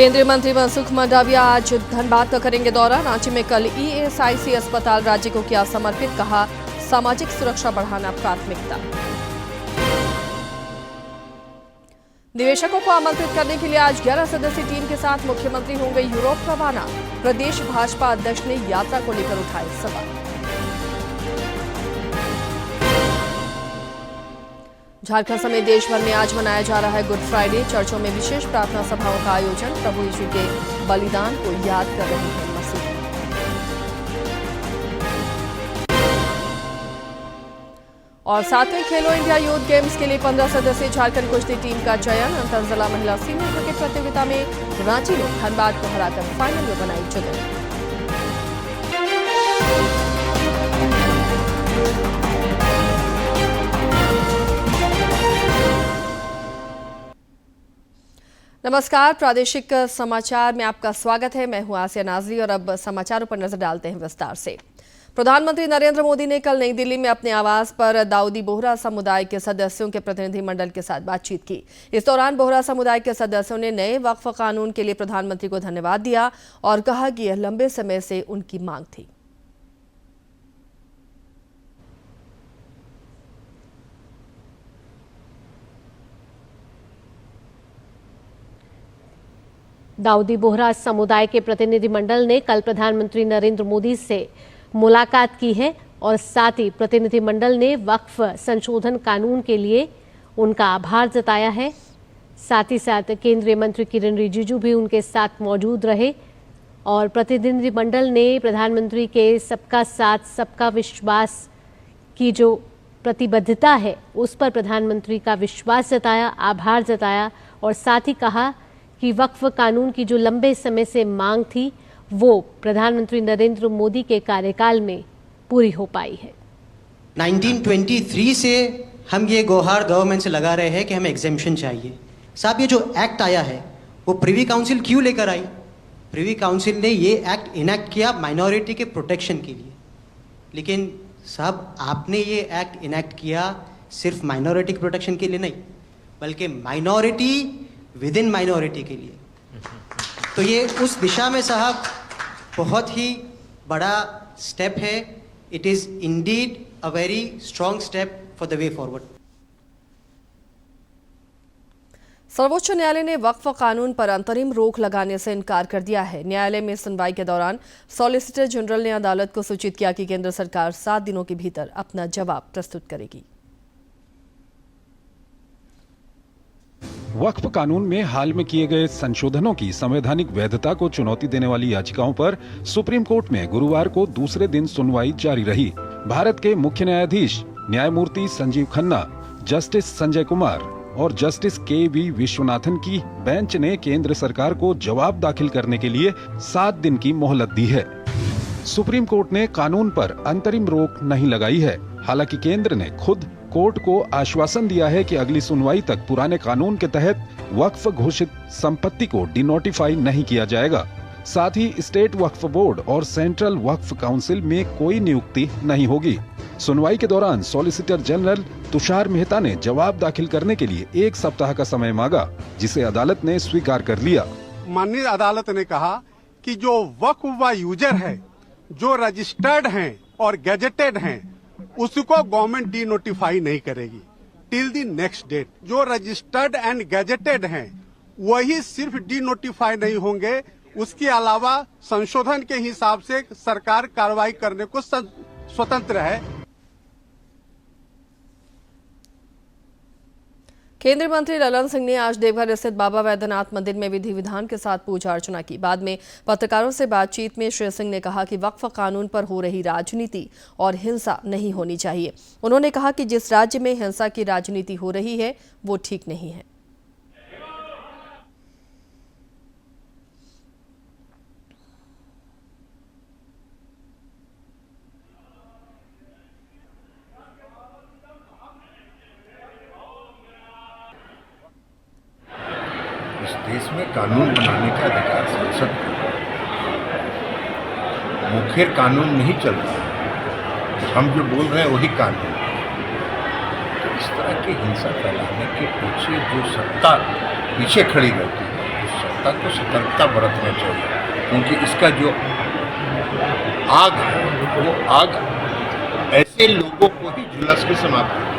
केंद्रीय मंत्री मनसुख मंडाविया आज धनबाद का करेंगे दौरा। रांची में कल ईएसआईसी अस्पताल राज्य को किया समर्पित, कहा सामाजिक सुरक्षा बढ़ाना प्राथमिकता। निवेशकों को आमंत्रित करने के लिए आज 11 सदस्यीय टीम के साथ मुख्यमंत्री होंगे यूरोप रवाना। प्रदेश भाजपा अध्यक्ष ने यात्रा को लेकर उठाए सवाल। झारखंड समेत देश भर में आज मनाया जा रहा है गुड फ्राइडे। चर्चों में विशेष प्रार्थना सभाओं का आयोजन। प्रभु यीशु के बलिदान को याद कर रहे हैं मसीह। और 7वें खेलो इंडिया यूथ गेम्स के लिए 15 सदस्यीय झारखंड कुश्ती टीम का चयन। अंतर जिला महिला सीनियर क्रिकेट प्रतियोगिता में रांची ने धनबाद को हराकर फाइनल में बनाई जगह। नमस्कार, प्रादेशिक समाचार में आपका स्वागत है। मैं हूं आसिया नाजरी और अब समाचारों पर नजर डालते हैं विस्तार से। प्रधानमंत्री नरेंद्र मोदी ने कल नई दिल्ली में अपने आवास पर दाऊदी बोहरा समुदाय के सदस्यों के प्रतिनिधिमंडल के साथ बातचीत की। इस दौरान बोहरा समुदाय के सदस्यों ने नए वक्फ कानून के लिए प्रधानमंत्री को धन्यवाद दिया और कहा कि यह लंबे समय से उनकी मांग थी। दाऊदी बोहरा समुदाय के प्रतिनिधिमंडल ने कल प्रधानमंत्री नरेंद्र मोदी से मुलाकात की है और साथ ही प्रतिनिधिमंडल ने वक्फ संशोधन कानून के लिए उनका आभार जताया है। साथ ही साथ केंद्रीय मंत्री किरेन रिजिजू भी उनके साथ मौजूद रहे और प्रतिनिधिमंडल ने प्रधानमंत्री के सबका साथ सबका विश्वास की जो प्रतिबद्धता है उस पर प्रधानमंत्री का विश्वास जताया, आभार जताया और साथ ही कहा कि वक्फ कानून की जो लंबे समय से मांग थी वो प्रधानमंत्री नरेंद्र मोदी के कार्यकाल में पूरी हो पाई है। 1923 से हम ये गुहार गवर्नमेंट से लगा रहे हैं कि हमें एग्जेम्पशन चाहिए। साहब, ये जो एक्ट आया है वो प्रिवी काउंसिल क्यों लेकर आई? प्रिवी काउंसिल ने ये एक्ट इनेक्ट किया माइनॉरिटी के प्रोटेक्शन के लिए। लेकिन साहब, आपने ये एक्ट इनेक्ट किया सिर्फ माइनॉरिटी के प्रोटेक्शन के लिए नहीं, बल्कि माइनॉरिटी विद इन माइनॉरिटी के लिए। तो ये उस दिशा में साहब बहुत ही बड़ा स्टेप है। It is indeed a very strong step for the way forward. सर्वोच्च न्यायालय ने वक्फ कानून पर अंतरिम रोक लगाने से इनकार कर दिया है। न्यायालय में सुनवाई के दौरान सॉलिसिटर जनरल ने अदालत को सूचित किया कि केंद्र सरकार 7 दिनों के भीतर अपना जवाब प्रस्तुत करेगी। वक्फ कानून में हाल में किए गए संशोधनों की संवैधानिक वैधता को चुनौती देने वाली याचिकाओं पर सुप्रीम कोर्ट में गुरुवार को दूसरे दिन सुनवाई जारी रही। भारत के मुख्य न्यायाधीश न्यायमूर्ति संजीव खन्ना, जस्टिस संजय कुमार और जस्टिस के.वी. विश्वनाथन की बेंच ने केंद्र सरकार को जवाब दाखिल करने के लिए 7 दिन की मोहलत दी है। सुप्रीम कोर्ट ने कानून पर अंतरिम रोक नहीं लगाई है। हालांकि केंद्र ने खुद कोर्ट को आश्वासन दिया है कि अगली सुनवाई तक पुराने कानून के तहत वक्फ घोषित संपत्ति को डिनोटिफाई नहीं किया जाएगा। साथ ही स्टेट वक्फ बोर्ड और सेंट्रल वक्फ काउंसिल में कोई नियुक्ति नहीं होगी। सुनवाई के दौरान सॉलिसिटर जनरल तुषार मेहता ने जवाब दाखिल करने के लिए 1 सप्ताह का समय मांगा, जिसे अदालत ने स्वीकार कर लिया। माननीय अदालत ने कहा कि जो वक्फ यूजर है, जो रजिस्टर्ड हैं और गैजेटेड हैं, उसको गवर्नमेंट डी नोटिफाई नहीं करेगी टिल द नेक्स्ट डेट। जो रजिस्टर्ड एंड गैजेटेड हैं वही सिर्फ डी नोटिफाई नहीं होंगे, उसके अलावा संशोधन के हिसाब से सरकार कार्रवाई करने को स्वतंत्र है। केंद्रीय मंत्री ललन सिंह ने आज देवघर स्थित बाबा वैद्यनाथ मंदिर में विधि विधान के साथ पूजा अर्चना की। बाद में पत्रकारों से बातचीत में श्री सिंह ने कहा कि वक्फ कानून पर हो रही राजनीति और हिंसा नहीं होनी चाहिए। उन्होंने कहा कि जिस राज्य में हिंसा की राजनीति हो रही है वो ठीक नहीं है। इस देश में कानून बनाने का अधिकार संसद को, मुखर कानून नहीं चलता। हम जो बोल रहे हैं वही कानून। तो इस तरह की हिंसा फैलाने के पीछे जो सत्ता पीछे खड़ी रहती है, उस जनता को सतर्कता बरतना चाहिए, क्योंकि इसका जो आग है वो आग ऐसे लोगों को ही झुलस के समाप्त करेगी।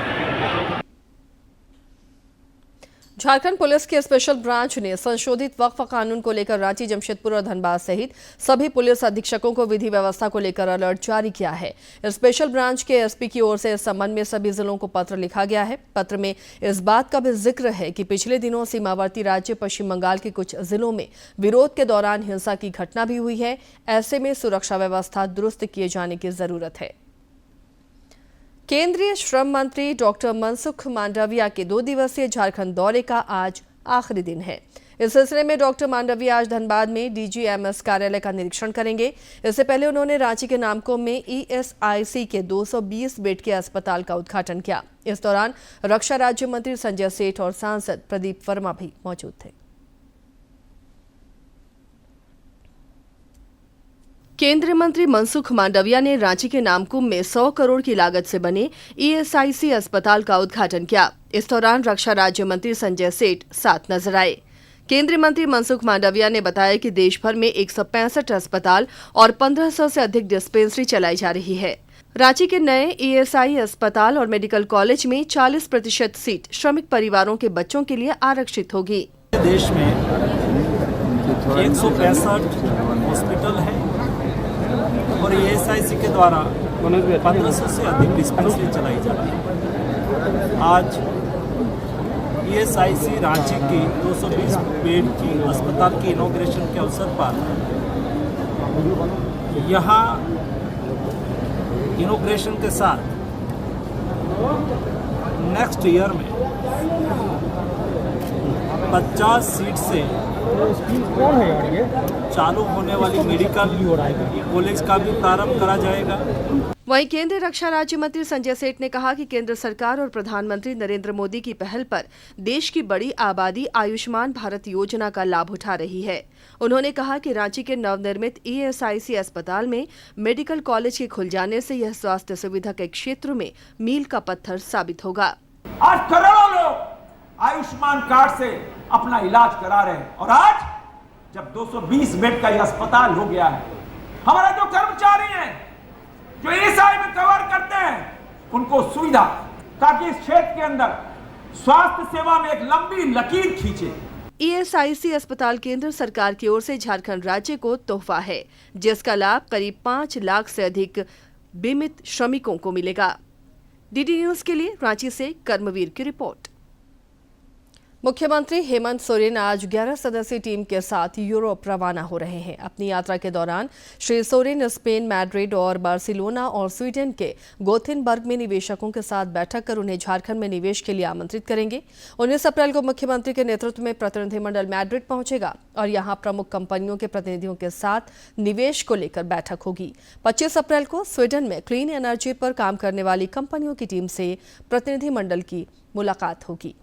झारखंड पुलिस के स्पेशल ब्रांच ने संशोधित वक्फ कानून को लेकर रांची, जमशेदपुर और धनबाद सहित सभी पुलिस अधीक्षकों को विधि व्यवस्था को लेकर अलर्ट जारी किया है। स्पेशल ब्रांच के एसपी की ओर से इस संबंध में सभी जिलों को पत्र लिखा गया है। पत्र में इस बात का भी जिक्र है कि पिछले दिनों सीमावर्ती राज्य पश्चिम बंगाल के कुछ जिलों में विरोध के दौरान हिंसा की घटना भी हुई है। ऐसे में सुरक्षा व्यवस्था दुरुस्त किए जाने की जरूरत है। केंद्रीय श्रम मंत्री डॉक्टर मनसुख मांडविया के 2 दिवसीय झारखंड दौरे का आज आखिरी दिन है। इस सिलसिले में डॉक्टर मांडविया आज धनबाद में डीजीएमएस कार्यालय का निरीक्षण करेंगे। इससे पहले उन्होंने रांची के नामकुम में ईएसआईसी के 220 बेड के अस्पताल का उद्घाटन किया। इस दौरान रक्षा राज्य मंत्री संजय सेठ और सांसद प्रदीप वर्मा भी मौजूद थे। केंद्रीय मंत्री मनसुख मांडविया ने रांची के नामकुम में 100 करोड़ की लागत से बने ईएसआईसी अस्पताल का उद्घाटन किया। इस दौरान रक्षा राज्य मंत्री संजय सेठ साथ नजर आए। केंद्रीय मंत्री मनसुख मांडविया ने बताया कि देश भर में 165 अस्पताल और 1500 से अधिक डिस्पेंसरी चलाई जा रही है। रांची के नए ईएसआई अस्पताल और मेडिकल कॉलेज में 40% सीट श्रमिक परिवारों के बच्चों के लिए आरक्षित होगी। देश में 165 हॉस्पिटल है और ईएसआईसी के द्वारा 1500 से अधिक डिस्पेंसरी चलाई जाती है। आज ईएसआईसी रांची की 220 बेड की अस्पताल की इनॉग्रेशन के अवसर पर यहाँ इनॉग्रेशन के साथ नेक्स्ट ईयर में 50 सीट से चालू होने वाली मेडिकल कॉलेज का भी प्रारंभ करा जाएगा। वहीं केंद्रीय रक्षा राज्य मंत्री संजय सेठ ने कहा कि केंद्र सरकार और प्रधानमंत्री नरेंद्र मोदी की पहल पर देश की बड़ी आबादी आयुष्मान भारत योजना का लाभ उठा रही है। उन्होंने कहा कि रांची के नवनिर्मित ईएसआईसी अस्पताल में मेडिकल कॉलेज के खुल जाने से यह स्वास्थ्य सुविधा के क्षेत्र में मील का पत्थर साबित होगा। आज करोड़ों लोग आयुष्मान कार्ड से अपना इलाज करा रहे हैं और आज जब 220 बेड का यह अस्पताल हो गया है, हमारे जो कर्मचारी हैं जो ईएसआई में कवर करते हैं उनको सुविधा, ताकि इस क्षेत्र के अंदर स्वास्थ्य सेवा में एक लंबी लकीर खींचे। ईएसआईसी अस्पताल केंद्र सरकार की ओर से झारखंड राज्य को तोहफा है, जिसका लाभ करीब 5 लाख से अधिक बीमित श्रमिकों को मिलेगा। डीडी न्यूज के लिए रांची से कर्मवीर की रिपोर्ट। मुख्यमंत्री हेमंत सोरेन आज 11 सदस्यीय टीम के साथ यूरोप रवाना हो रहे हैं। अपनी यात्रा के दौरान श्री सोरेन स्पेन, मैड्रिड और बार्सिलोना और स्वीडन के गोथेनबर्ग में निवेशकों के साथ बैठक कर उन्हें झारखंड में निवेश के लिए आमंत्रित करेंगे। 19 अप्रैल को मुख्यमंत्री के नेतृत्व में प्रतिनिधिमंडल मैड्रिड पहुंचेगा और यहां प्रमुख कंपनियों के प्रतिनिधियों के साथ निवेश को लेकर बैठक होगी। 25 अप्रैल को स्वीडन में क्लीन एनर्जी पर काम करने वाली कंपनियों की टीम से प्रतिनिधिमंडल की मुलाकात होगी।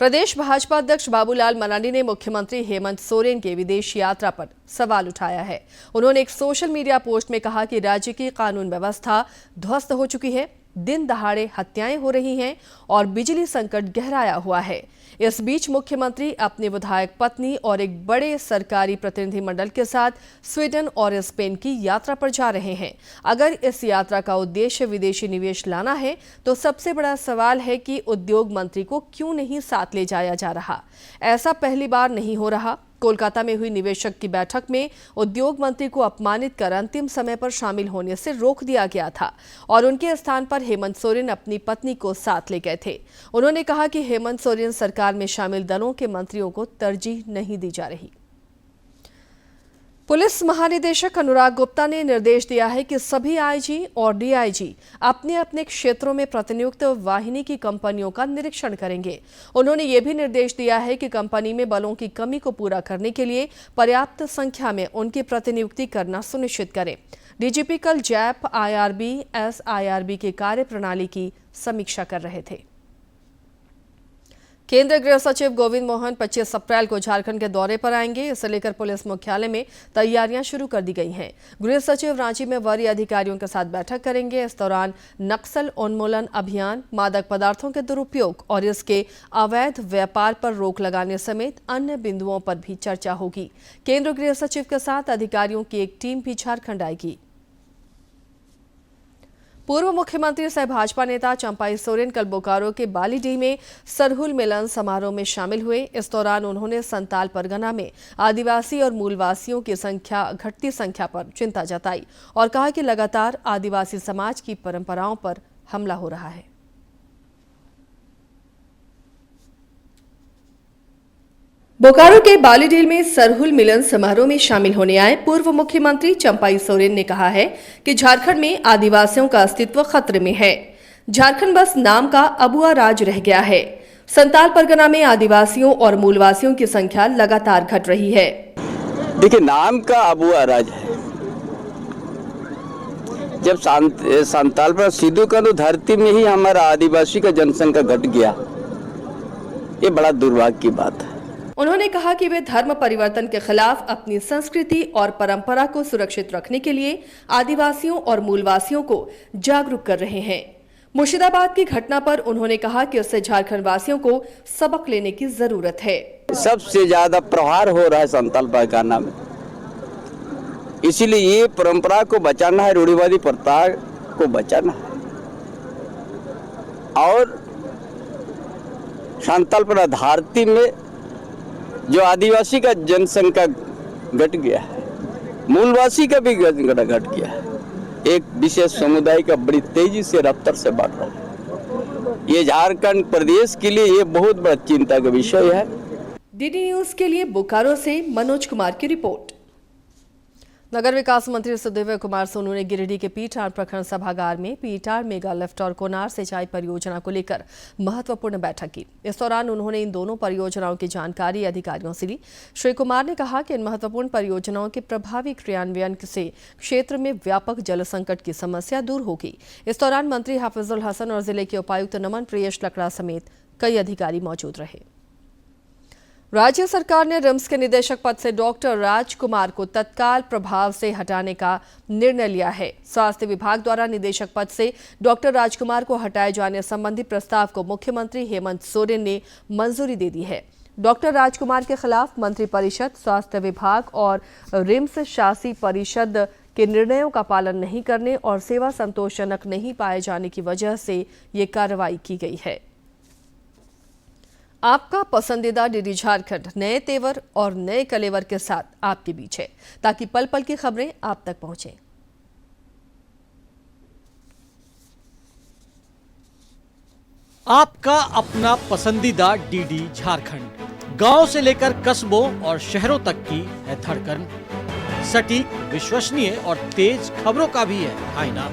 प्रदेश भाजपा अध्यक्ष बाबूलाल मरांडी ने मुख्यमंत्री हेमंत सोरेन के विदेश यात्रा पर सवाल उठाया है। उन्होंने एक सोशल मीडिया पोस्ट में कहा कि राज्य की कानून व्यवस्था ध्वस्त हो चुकी है, दिन दहाड़े हत्याएं हो रही हैं और बिजली संकट गहराया हुआ है। इस बीच मुख्यमंत्री अपनी विधायक पत्नी और एक बड़े सरकारी प्रतिनिधिमंडल के साथ स्वीडन और स्पेन की यात्रा पर जा रहे हैं। अगर इस यात्रा का उद्देश्य विदेशी निवेश लाना है तो सबसे बड़ा सवाल है कि उद्योग मंत्री को क्यों नहीं साथ ले जाया जा रहा। ऐसा पहली बार नहीं हो रहा। कोलकाता में हुई निवेशक की बैठक में उद्योग मंत्री को अपमानित कर अंतिम समय पर शामिल होने से रोक दिया गया था और उनके स्थान पर हेमंत सोरेन अपनी पत्नी को साथ ले गए थे। उन्होंने कहा कि हेमंत सोरेन सरकार में शामिल दलों के मंत्रियों को तरजीह नहीं दी जा रही। पुलिस महानिदेशक अनुराग गुप्ता ने निर्देश दिया है कि सभी आईजी और डीआईजी अपने अपने क्षेत्रों में प्रतिनियुक्त वाहिनी की कंपनियों का निरीक्षण करेंगे। उन्होंने ये भी निर्देश दिया है कि कंपनी में बलों की कमी को पूरा करने के लिए पर्याप्त संख्या में उनकी प्रतिनियुक्ति करना सुनिश्चित करें। डीजीपी कल जैप, आईआरबी, एसआईआरबी की कार्यप्रणाली की समीक्षा कर रहे थे। केंद्रीय गृह सचिव गोविंद मोहन 25 अप्रैल को झारखंड के दौरे पर आएंगे। इसे लेकर पुलिस मुख्यालय में तैयारियां शुरू कर दी गई हैं। गृह सचिव रांची में वरीय अधिकारियों के साथ बैठक करेंगे। इस दौरान नक्सल उन्मूलन अभियान, मादक पदार्थों के दुरुपयोग और इसके अवैध व्यापार पर रोक लगाने समेत अन्य बिंदुओं पर भी चर्चा होगी। केंद्रीय गृह सचिव के साथ अधिकारियों की एक टीम भी झारखंड आएगी। पूर्व मुख्यमंत्री सह भाजपा नेता चंपाई सोरेन कल बोकारो के बालीडीह में सरहुल मिलन समारोह में शामिल हुए। इस दौरान उन्होंने संताल परगना में आदिवासी और मूलवासियों की घटती संख्या पर चिंता जताई और कहा कि लगातार आदिवासी समाज की परंपराओं पर हमला हो रहा है। बोकारो के बालीडीह में सरहुल मिलन समारोह में शामिल होने आए पूर्व मुख्यमंत्री चंपाई सोरेन ने कहा है कि झारखंड में आदिवासियों का अस्तित्व खतरे में है। झारखंड बस नाम का अबुआ राज रह गया है। संताल परगना में आदिवासियों और मूलवासियों की संख्या लगातार घट रही है। देखिए, नाम का अबुआ राज है। जब संताल पर सिद्धू का तो धरती में ही हमारा आदिवासी का जनसंख्या घट गया, ये बड़ा दुर्भाग्य की बात है। उन्होंने कहा कि वे धर्म परिवर्तन के खिलाफ अपनी संस्कृति और परंपरा को सुरक्षित रखने के लिए आदिवासियों और मूलवासियों को जागरूक कर रहे हैं। मुर्शिदाबाद की घटना पर उन्होंने कहा कि उससे झारखंड वासियों को सबक लेने की जरूरत है। सबसे ज्यादा प्रहार हो रहा है संताल परगना में, इसीलिए ये परंपरा को बचाना है, रूढ़िवादी प्रथा को बचाना है। और संताल पर धरती में जो आदिवासी का जनसंख्या घट गया है, मूलवासी का भी घट गया है। एक विशेष समुदाय का बड़ी तेजी से रफ्तार से बढ़ रहा है। ये झारखंड प्रदेश के लिए ये बहुत बड़ा चिंता का विषय है। डीडी न्यूज के लिए बोकारो से मनोज कुमार की रिपोर्ट। नगर विकास मंत्री सुदेव कुमार सोनू ने गिरिडीह के पीटार प्रखंड सभागार में पीटार मेगा लिफ्ट और कोनार सिंचाई परियोजना को लेकर महत्वपूर्ण बैठक की। इस दौरान उन्होंने इन दोनों परियोजनाओं की जानकारी अधिकारियों से ली। श्री कुमार ने कहा कि इन महत्वपूर्ण परियोजनाओं के प्रभावी क्रियान्वयन से क्षेत्र में व्यापक जल संकट की समस्या दूर होगी। इस दौरान मंत्री हाफिजुल हसन और जिले के उपायुक्त नमन प्रियेश लकड़ा समेत कई अधिकारी मौजूद रहे। राज्य सरकार ने रिम्स के निदेशक पद से डॉक्टर राजकुमार को तत्काल प्रभाव से हटाने का निर्णय लिया है। स्वास्थ्य विभाग द्वारा निदेशक पद से डॉक्टर राजकुमार को हटाए जाने संबंधी प्रस्ताव को मुख्यमंत्री हेमंत सोरेन ने मंजूरी दे दी है। डॉक्टर राजकुमार के खिलाफ मंत्रिपरिषद, स्वास्थ्य विभाग और रिम्स शासी परिषद के निर्णयों का पालन नहीं करने और सेवा संतोषजनक नहीं पाए जाने की वजह से ये कार्रवाई की गई है। आपका पसंदीदा डीडी झारखंड नए तेवर और नए कलेवर के साथ आपके बीच है, ताकि पल पल की खबरें आप तक पहुंचें। आपका अपना पसंदीदा डीडी झारखंड, गांव से लेकर कस्बों और शहरों तक की है धड़कन। सटीक, विश्वसनीय और तेज खबरों का भी है आईना।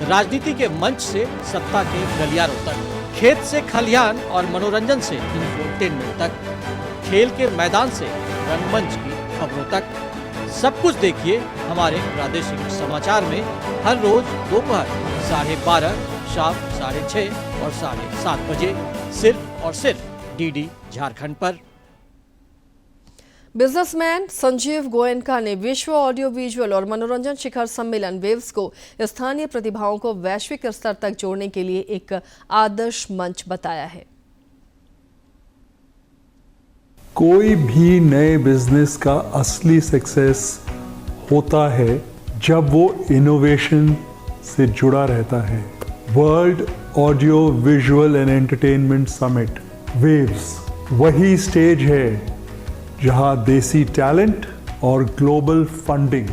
राजनीति के मंच से सत्ता के गलियारों तक, खेत से खलिहान और मनोरंजन से इंफोटेनमेंट तक, खेल के मैदान से रंगमंच की खबरों तक, सब कुछ देखिए हमारे प्रादेशिक समाचार में हर रोज दोपहर 12:30, शाम 6:30 और 7:30 बजे, सिर्फ और सिर्फ डीडी झारखंड पर। बिजनेसमैन संजीव गोयनका ने विश्व ऑडियो विजुअल और मनोरंजन शिखर सम्मेलन वेव्स को स्थानीय प्रतिभाओं को वैश्विक स्तर तक जोड़ने के लिए एक आदर्श मंच बताया है। कोई भी नए बिजनेस का असली सक्सेस होता है जब वो इनोवेशन से जुड़ा रहता है। World audio visual and entertainment summit waves वही स्टेज है जहां देसी टैलेंट और ग्लोबल फंडिंग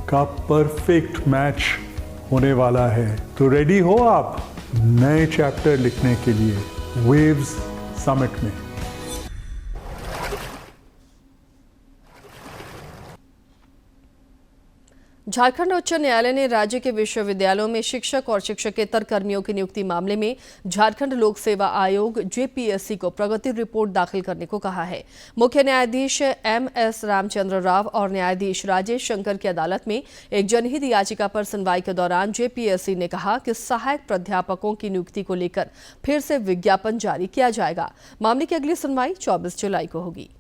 का परफेक्ट मैच होने वाला है। तो रेडी हो आप नए चैप्टर लिखने के लिए वेव्स समिट में। झारखंड उच्च न्यायालय ने राज्य के विश्वविद्यालयों में शिक्षक और शिक्षकेतर कर्मियों की नियुक्ति मामले में झारखंड लोक सेवा आयोग जेपीएससी को प्रगति रिपोर्ट दाखिल करने को कहा है। मुख्य न्यायाधीश एमएस रामचंद्र राव और न्यायाधीश राजेश शंकर की अदालत में एक जनहित याचिका पर सुनवाई के दौरान जेपीएससी ने कहा कि सहायक प्राध्यापकों की नियुक्ति को लेकर फिर से विज्ञापन जारी किया जाएगा। मामले की अगली सुनवाई 24 जुलाई को होगी।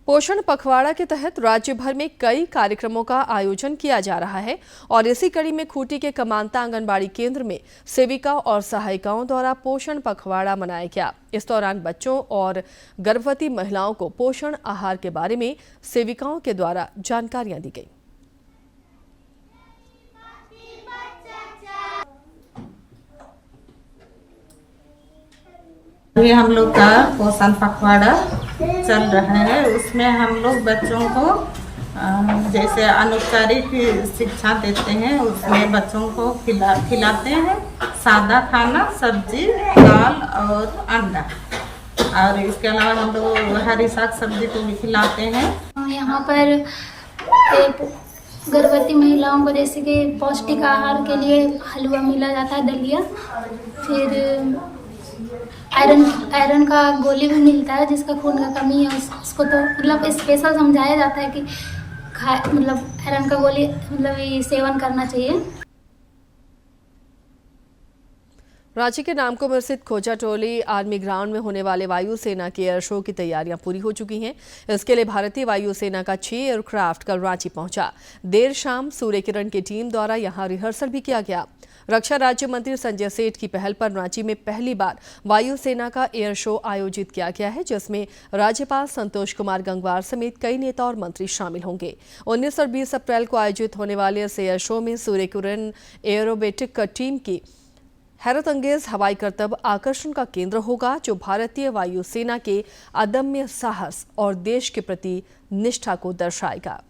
पोषण पखवाड़ा के तहत राज्य भर में कई कार्यक्रमों का आयोजन किया जा रहा है और इसी कड़ी में खूंटी के कमांता आंगनबाड़ी केंद्र में सेविका और सहायिकाओं द्वारा पोषण पखवाड़ा मनाया गया। इस दौरान बच्चों और गर्भवती महिलाओं को पोषण आहार के बारे में सेविकाओं के द्वारा जानकारियां दी गई। अभी हम लोग का पोषण पखवाड़ा चल रहा है। उसमें हम लोग बच्चों को जैसे अनौपचारिक शिक्षा देते हैं, उसमें बच्चों को खिलाते हैं सादा खाना, सब्जी, दाल और अंडा, और इसके अलावा हम लोग हरी साग सब्जी को भी खिलाते हैं। यहाँ पर गर्भवती महिलाओं को जैसे कि पौष्टिक आहार के लिए हलवा मिला जाता है, दलिया, फिर आयरन का गोली भी मिलता है जिसका खून का कमी है उसको तो मतलब स्पेशल समझाया जाता है कि मतलब आयरन का गोली मतलब ये सेवन करना चाहिए। रांची के नामकुम स्थित खोजा टोली आर्मी ग्राउंड में होने वाले वायुसेना के एयर शो की तैयारियां पूरी हो चुकी हैं। इसके लिए भारतीय वायुसेना का 6 एयरक्राफ्ट कल रांची पहुंचा। देर शाम सूर्य किरण की टीम द्वारा यहां रिहर्सल भी किया गया। रक्षा राज्य मंत्री संजय सेठ की पहल पर रांची में पहली बार वायुसेना का एयर शो आयोजित किया गया है, जिसमें राज्यपाल संतोष कुमार गंगवार समेत कई नेता और मंत्री शामिल होंगे। 19 और 20 अप्रैल को आयोजित होने वाले इस एयर शो में सूर्य किरण एरोबेटिक टीम की हैरतअंगेज हवाई करतब आकर्षण का केंद्र होगा, जो भारतीय वायुसेना के अदम्य साहस और देश के प्रति निष्ठा को दर्शाएगा।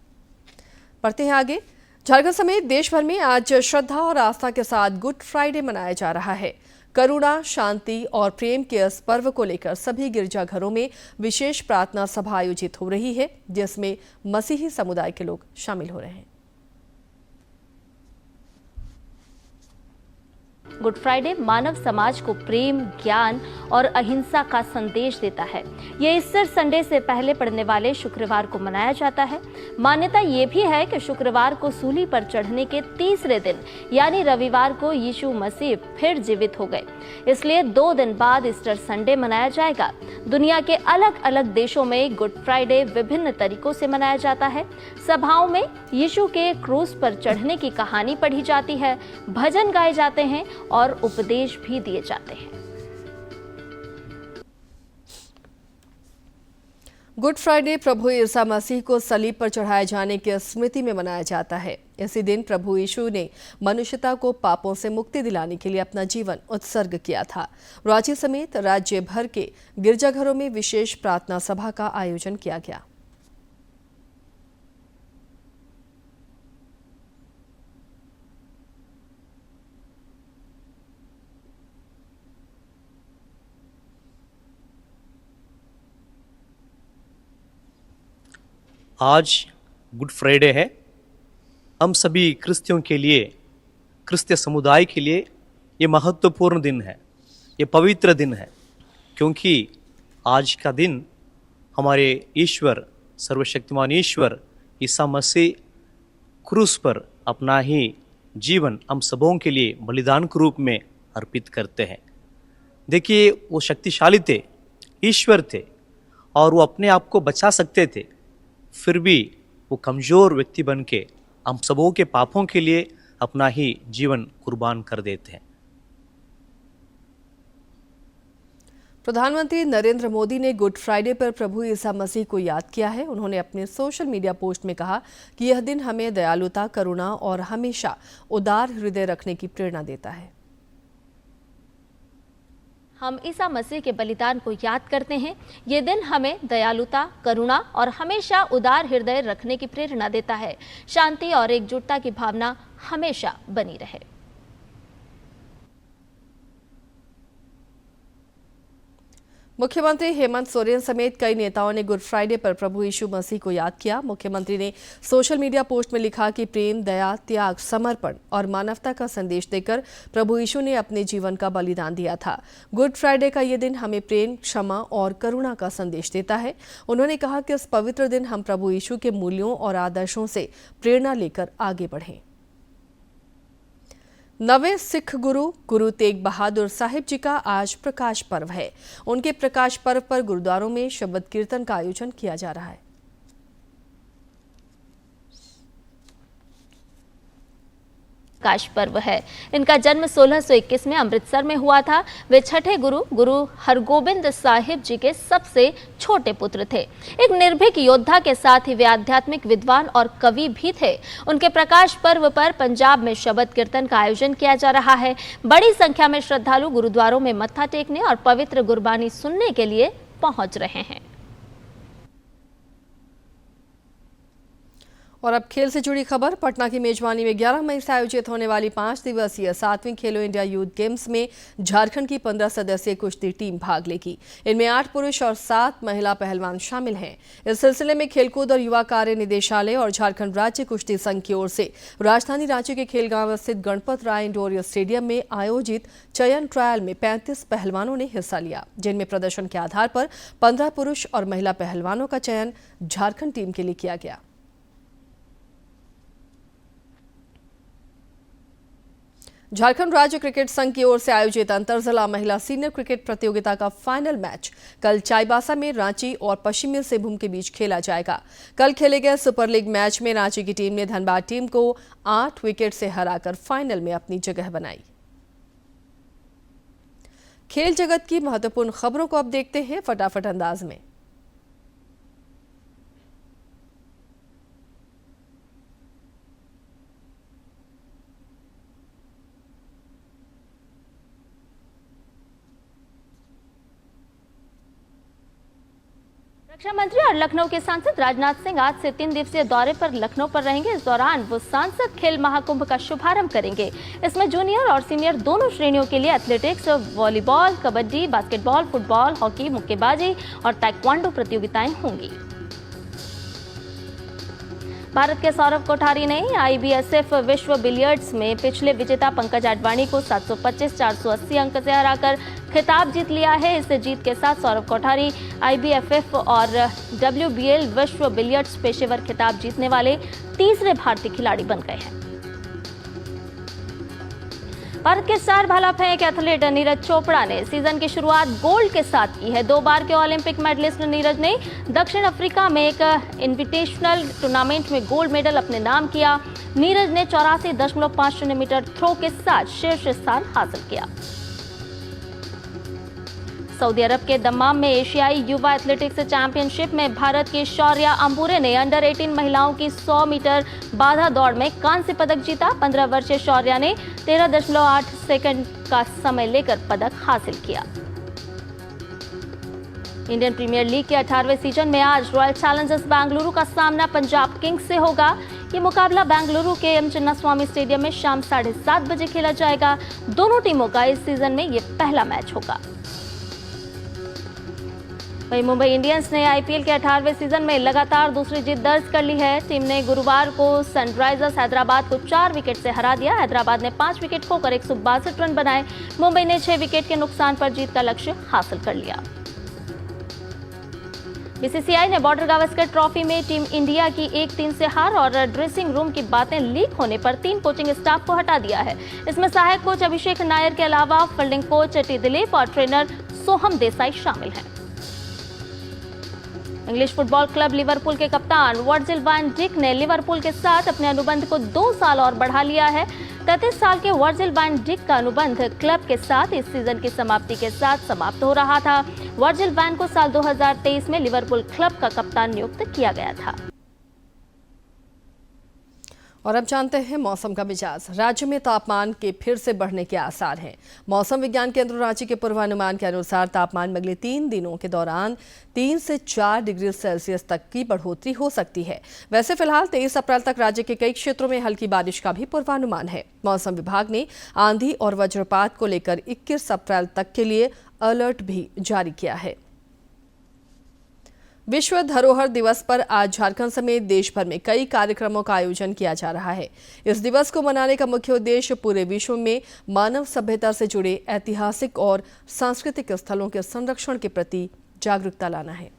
बढ़ते हैं आगे। झारखंड समेत देश भर में आज श्रद्धा और आस्था के साथ गुड फ्राइडे मनाया जा रहा है। करुणा, शांति और प्रेम के इस पर्व को लेकर सभी गिरजाघरों में विशेष प्रार्थना सभा आयोजित हो रही है, जिसमें मसीही समुदाय के लोग शामिल हो रहे हैं। गुड फ्राइडे मानव समाज को प्रेम, ज्ञान और अहिंसा का संदेश देता है। ये ईस्टर संडे से पहले पड़ने वाले शुक्रवार को मनाया जाता है। मान्यता ये भी है कि शुक्रवार को सूली पर चढ़ने के तीसरे दिन यानी रविवार को यीशु मसीह फिर जीवित हो गए, इसलिए 2 दिन बाद ईस्टर संडे मनाया जाएगा। दुनिया के अलग अलग देशों में गुड फ्राइडे विभिन्न तरीकों से मनाया जाता है। सभाओं में यीशु के क्रूस पर चढ़ने की कहानी पढ़ी जाती है, भजन गाए जाते हैं और उपदेश भी दिए जाते हैं। गुड फ्राइडे प्रभु ईसा मसीह को सलीब पर चढ़ाए जाने की स्मृति में मनाया जाता है। इसी दिन प्रभु यीशु ने मनुष्यता को पापों से मुक्ति दिलाने के लिए अपना जीवन उत्सर्ग किया था। रांची समेत राज्य भर के गिरजाघरों में विशेष प्रार्थना सभा का आयोजन किया गया। आज गुड फ्राइडे है। हम सभी क्रिश्चियों के लिए, क्रिस्तीय समुदाय के लिए ये महत्वपूर्ण दिन है, ये पवित्र दिन है, क्योंकि आज का दिन हमारे ईश्वर, सर्वशक्तिमान ईश्वर ईसा मसीह क्रूस पर अपना ही जीवन हम सबों के लिए बलिदान के रूप में अर्पित करते हैं। देखिए, वो शक्तिशाली थे, ईश्वर थे और वो अपने आप को बचा सकते थे, फिर भी वो कमज़ोर व्यक्ति बन के हम सबों के पापों के लिए अपना ही जीवन कुर्बान कर देते हैं। प्रधानमंत्री नरेंद्र मोदी ने गुड फ्राइडे पर प्रभु ईसा मसीह को याद किया है। उन्होंने अपने सोशल मीडिया पोस्ट में कहा कि यह दिन हमें दयालुता, करुणा और हमेशा उदार हृदय रखने की प्रेरणा देता है। हम ईसा मसीह के बलिदान को याद करते हैं। ये दिन हमें दयालुता, करुणा और हमेशा उदार हृदय रखने की प्रेरणा देता है। शांति और एकजुटता की भावना हमेशा बनी रहे। मुख्यमंत्री हेमंत सोरेन समेत कई नेताओं ने गुड फ्राइडे पर प्रभु यीशु मसीह को याद किया। मुख्यमंत्री ने सोशल मीडिया पोस्ट में लिखा कि प्रेम, दया, त्याग, समर्पण और मानवता का संदेश देकर प्रभु यीशु ने अपने जीवन का बलिदान दिया था। गुड फ्राइडे का ये दिन हमें प्रेम, क्षमा और करुणा का संदेश देता है। उन्होंने कहा कि इस पवित्र दिन हम प्रभु यीशु के मूल्यों और आदर्शों से प्रेरणा लेकर आगे बढ़ें। नवे सिख गुरु गुरु तेग बहादुर साहिब जी का आज प्रकाश पर्व है। उनके प्रकाश पर्व पर गुरुद्वारों में शबद कीर्तन का आयोजन किया जा रहा है। प्रकाश पर्व है। इनका जन्म 1621 में अमृतसर में हुआ था। वे छठे गुरु हरगोबिंद साहिब जी के सबसे छोटे पुत्र थे। एक निर्भीक योद्धा के साथ ही वे आध्यात्मिक विद्वान और कवि भी थे। उनके प्रकाश पर्व पर पंजाब में शबद कीर्तन का आयोजन किया जा रहा है। बड़ी संख्या में श्रद्धालु गुरुद्वारों में मत्था टेकने और पवित्र गुरबानी सुनने के लिए पहुंच रहे हैं। और अब खेल से जुड़ी खबर। पटना की मेजबानी में 11 मई से आयोजित होने वाली 5 दिवसीय 7वीं खेलो इंडिया यूथ गेम्स में झारखंड की 15 सदस्यीय कुश्ती टीम भाग लेगी। इनमें 8 पुरुष और 7 महिला पहलवान शामिल हैं। इस सिलसिले में खेलकूद और युवा कार्य निदेशालय और झारखंड राज्य कुश्ती संघ की ओर से राजधानी रांची के खेलगांव स्थित गणपत राय इंडोर स्टेडियम में आयोजित चयन ट्रायल में 35 पहलवानों ने हिस्सा लिया, जिनमें प्रदर्शन के आधार पर 15 पुरुष और महिला पहलवानों का चयन झारखंड टीम के लिए किया गया। झारखंड राज्य क्रिकेट संघ की ओर से आयोजित अंतर-जिला महिला सीनियर क्रिकेट प्रतियोगिता का फाइनल मैच कल चाईबासा में रांची और पश्चिमी सिंहभूम के बीच खेला जाएगा। कल खेले गए सुपर लीग मैच में रांची की टीम ने धनबाद टीम को 8 विकेट से हराकर फाइनल में अपनी जगह बनाई। खेल जगत की महत्वपूर्ण खबरों को अब देखते हैं फटाफट अंदाज में। रक्षा मंत्री और लखनऊ के सांसद राजनाथ सिंह आज से 3 दिवसीय दौरे पर लखनऊ पर रहेंगे। इस दौरान वो सांसद खेल महाकुंभ का शुभारंभ करेंगे। इसमें जूनियर और सीनियर दोनों श्रेणियों के लिए athletics, volleyball, kabaddi, basketball, football, hockey, मुक्केबाजी और ताइक्वांडो प्रतियोगिताएं होंगी। भारत के सौरभ कोठारी ने IBSF विश्व बिलियर्ड्स में पिछले विजेता पंकज आडवाणी को 725-480 अंक से हराकर खिताब जीत लिया है। इस जीत के साथ सौरभ कोठारी IBFF और WBL विश्व बिलियर्ड्स पेशेवर खिताब जीतने वाले तीसरे भारतीय खिलाड़ी बन गए हैं। भारत के स्टार भाला फेंक एथलीट नीरज चोपड़ा ने सीजन की शुरुआत गोल्ड के साथ की है। 2 बार के ओलंपिक मेडलिस्ट नीरज ने दक्षिण अफ्रीका में एक इनविटेशनल टूर्नामेंट में गोल्ड मेडल अपने नाम किया। नीरज ने 84.50 मीटर थ्रो के साथ शीर्ष स्थान हासिल किया। सऊदी अरब के दम्माम में एशियाई युवा एथलेटिक्स चैंपियनशिप में भारत की शौर्या अंबुरे ने अंडर 18 महिलाओं की 100 मीटर बाधा दौड़ में कांस्य पदक जीता। 15 वर्षीय शौर्या ने 13.8 सेकंड का समय लेकर पदक हासिल किया। इंडियन प्रीमियर लीग के 18वें सीजन में आज रॉयल चैलेंजर्स बेंगलुरु का सामना पंजाब किंग्स से होगा। ये मुकाबला बेंगलुरु के एम चिन्नास्वामी स्टेडियम में शाम 7:30 बजे खेला जाएगा। दोनों टीमों का इस सीजन में ये पहला मैच होगा। वहीं मुंबई इंडियंस ने IPL के 18वें सीजन में लगातार दूसरी जीत दर्ज कर ली है। टीम ने गुरुवार को सनराइजर्स हैदराबाद को 4 विकेट से हरा दिया। हैदराबाद ने 5 विकेट खोकर 162 रन बनाए। मुंबई ने 6 विकेट के नुकसान पर जीत का लक्ष्य हासिल कर लिया। BCCI ने बॉर्डर गावस्कर ट्रॉफी में टीम इंडिया की 1-3 से हार और ड्रेसिंग रूम की बातें लीक होने पर 3 कोचिंग स्टाफ को हटा दिया है। इसमें सहायक कोच अभिषेक नायर के अलावा फील्डिंग कोच टी दिलीप और ट्रेनर सोहम देसाई शामिल हैं। इंग्लिश फुटबॉल क्लब लिवरपूल के कप्तान वर्जिल वैन डिक ने लिवरपूल के साथ अपने अनुबंध को 2 साल और बढ़ा लिया है। 33 साल के वर्जिल वैन डिक का अनुबंध क्लब के साथ इस सीजन की समाप्ति के साथ समाप्त हो रहा था। वर्जिल वैन को साल 2023 में लिवरपूल क्लब का कप्तान नियुक्त किया गया था। और अब जानते हैं मौसम का मिजाज। राज्य में तापमान के फिर से बढ़ने के आसार हैं। मौसम विज्ञान केंद्र रांची के पूर्वानुमान के अनुसार तापमान में अगले 3 दिनों के दौरान 3 से 4 डिग्री सेल्सियस तक की बढ़ोतरी हो सकती है। वैसे फिलहाल 23 अप्रैल तक राज्य के कई क्षेत्रों में हल्की बारिश का भी पूर्वानुमान है। मौसम विभाग ने आंधी और वज्रपात को लेकर 21 अप्रैल तक के लिए अलर्ट भी जारी किया है। विश्व धरोहर दिवस पर आज झारखंड समेत देश भर में कई कार्यक्रमों का आयोजन किया जा रहा है। इस दिवस को मनाने का मुख्य उद्देश्य पूरे विश्व में मानव सभ्यता से जुड़े ऐतिहासिक और सांस्कृतिक स्थलों के संरक्षण के प्रति जागरूकता लाना है।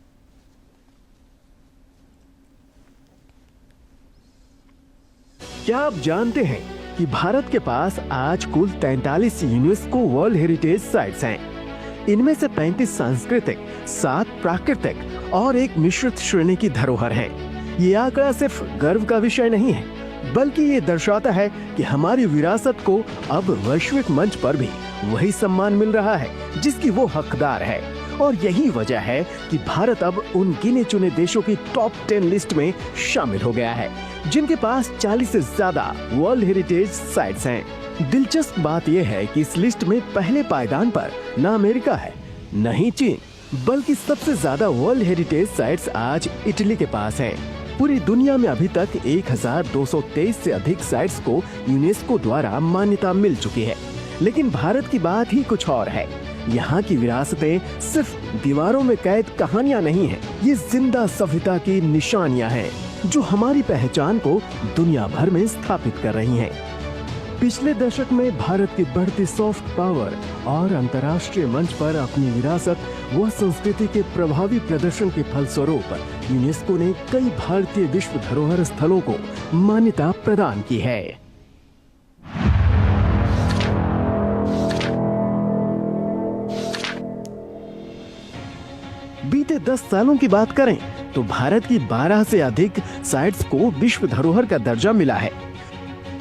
क्या आप जानते हैं कि भारत के पास आज कुल 43 यूनेस्को वर्ल्ड हेरिटेज साइट्स हैं। इनमें से 35 सांस्कृतिक, 7 प्राकृतिक और एक मिश्रित श्रेणी की धरोहर है। ये आंकड़ा सिर्फ गर्व का विषय नहीं है, बल्कि ये दर्शाता है कि हमारी विरासत को अब वैश्विक मंच पर भी वही सम्मान मिल रहा है जिसकी वो हकदार है। और यही वजह है कि भारत अब उन गिने चुने देशों की टॉप 10 लिस्ट में शामिल हो गया है, जिनके पास 40 से ज्यादा वर्ल्ड हेरिटेज साइट्स हैं। दिलचस्प बात यह है कि इस लिस्ट में पहले पायदान पर न अमेरिका है, न ही चीन, बल्कि सबसे ज्यादा वर्ल्ड हेरिटेज साइट्स आज इटली के पास हैं। पूरी दुनिया में अभी तक 1223 से अधिक साइट्स को यूनेस्को द्वारा मान्यता मिल चुकी है। लेकिन भारत की बात ही कुछ और है। यहाँ की विरासतें सिर्फ दीवारों में कैद कहानियाँ नहीं हैं, ये जिंदा सभ्यता की निशानियाँ हैं जो हमारी पहचान को दुनिया भर में स्थापित कर रही हैं। पिछले दशक में भारत की बढ़ती सॉफ्ट पावर और अंतर्राष्ट्रीय मंच पर अपनी विरासत व संस्कृति के प्रभावी प्रदर्शन के फलस्वरूप यूनेस्को ने कई भारतीय विश्व धरोहर स्थलों को मान्यता प्रदान की है। बीते 10 सालों की बात करें तो भारत की 12 से अधिक साइट्स को विश्व धरोहर का दर्जा मिला है।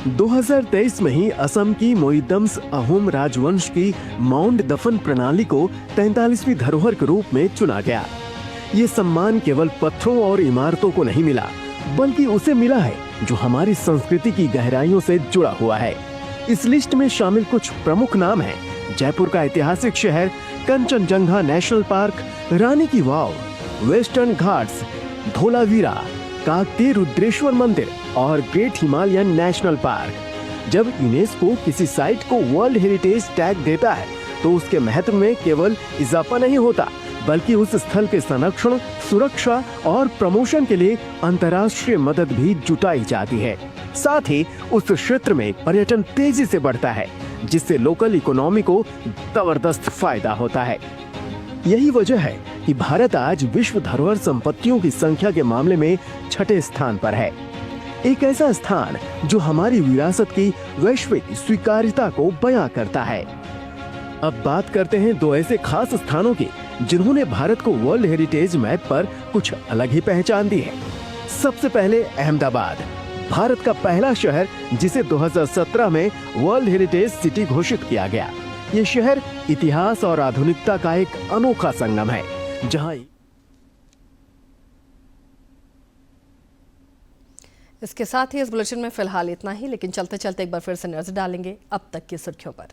2023 में ही असम की मोइदम्स अहोम राजवंश की माउंट दफन प्रणाली को 43वीं धरोहर के रूप में चुना गया। ये सम्मान केवल पत्थरों और इमारतों को नहीं मिला, बल्कि उसे मिला है जो हमारी संस्कृति की गहराइयों से जुड़ा हुआ है। इस लिस्ट में शामिल कुछ प्रमुख नाम हैं: जयपुर का ऐतिहासिक शहर, कंचनजंगा नेशनल पार्क, रानी की वाव, वेस्टर्न घाट्स, धोलावीरा, काकतीय रुद्रेश्वर मंदिर और ग्रेट हिमालयन नेशनल पार्क। जब यूनेस्को किसी साइट को वर्ल्ड हेरिटेज टैग देता है तो उसके महत्व में केवल इजाफा नहीं होता, बल्कि उस स्थल के संरक्षण, सुरक्षा और प्रमोशन के लिए अंतर्राष्ट्रीय मदद भी जुटाई जाती है। साथ ही उस क्षेत्र में पर्यटन तेजी से बढ़ता है, जिससे लोकल इकोनॉमी को जबरदस्त फायदा होता है। यही वजह है कि भारत आज विश्व धरोहर संपत्तियों की संख्या के मामले में 6ठे स्थान पर है। एक ऐसा स्थान जो हमारी विरासत की वैश्विक स्वीकार्यता को बयां करता है। अब बात करते हैं 2 ऐसे खास स्थानों की जिन्होंने भारत को वर्ल्ड हेरिटेज मैप पर कुछ अलग ही पहचान दी है। सबसे पहले अहमदाबाद, भारत का पहला शहर जिसे 2017 में वर्ल्ड हेरिटेज सिटी घोषित किया गया। ये शहर इतिहास और आधुनिकता का एक अनोखा संगम है, जहां इसके साथ ही इस बुलेटिन में फिलहाल इतना ही, लेकिन चलते चलते एक बार फिर से नजर डालेंगे अब तक की सुर्खियों पर।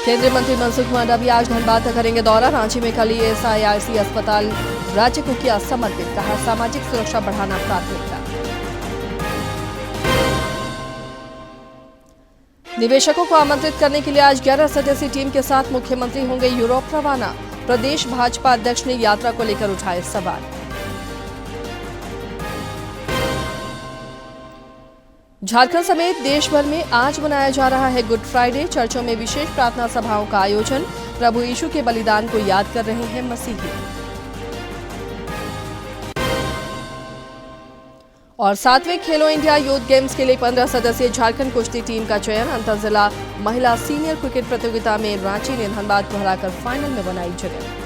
केंद्रीय मंत्री मनसुख मांडविया आज धनबाद का करेंगे दौरा। रांची में कल ईएसआईसी अस्पताल राज्य को किया समर्पित, कहा सामाजिक सुरक्षा बढ़ाना प्राथमिकता। निवेशकों को आमंत्रित करने के लिए आज 11 सदस्यीय टीम के साथ मुख्यमंत्री होंगे यूरोप रवाना। प्रदेश भाजपा अध्यक्ष ने यात्रा को लेकर उठाए सवाल। झारखंड समेत देश भर में आज मनाया जा रहा है गुड फ्राइडे। चर्चों में विशेष प्रार्थना सभाओं का आयोजन। प्रभु यीशु के बलिदान को याद कर रहे हैं मसीही। और 7वें खेलो इंडिया यूथ गेम्स के लिए 15 सदस्यीय झारखंड कुश्ती टीम का चयन। अंतर जिला महिला सीनियर क्रिकेट प्रतियोगिता में रांची ने धनबाद को हराकर फाइनल में बनाई जगह।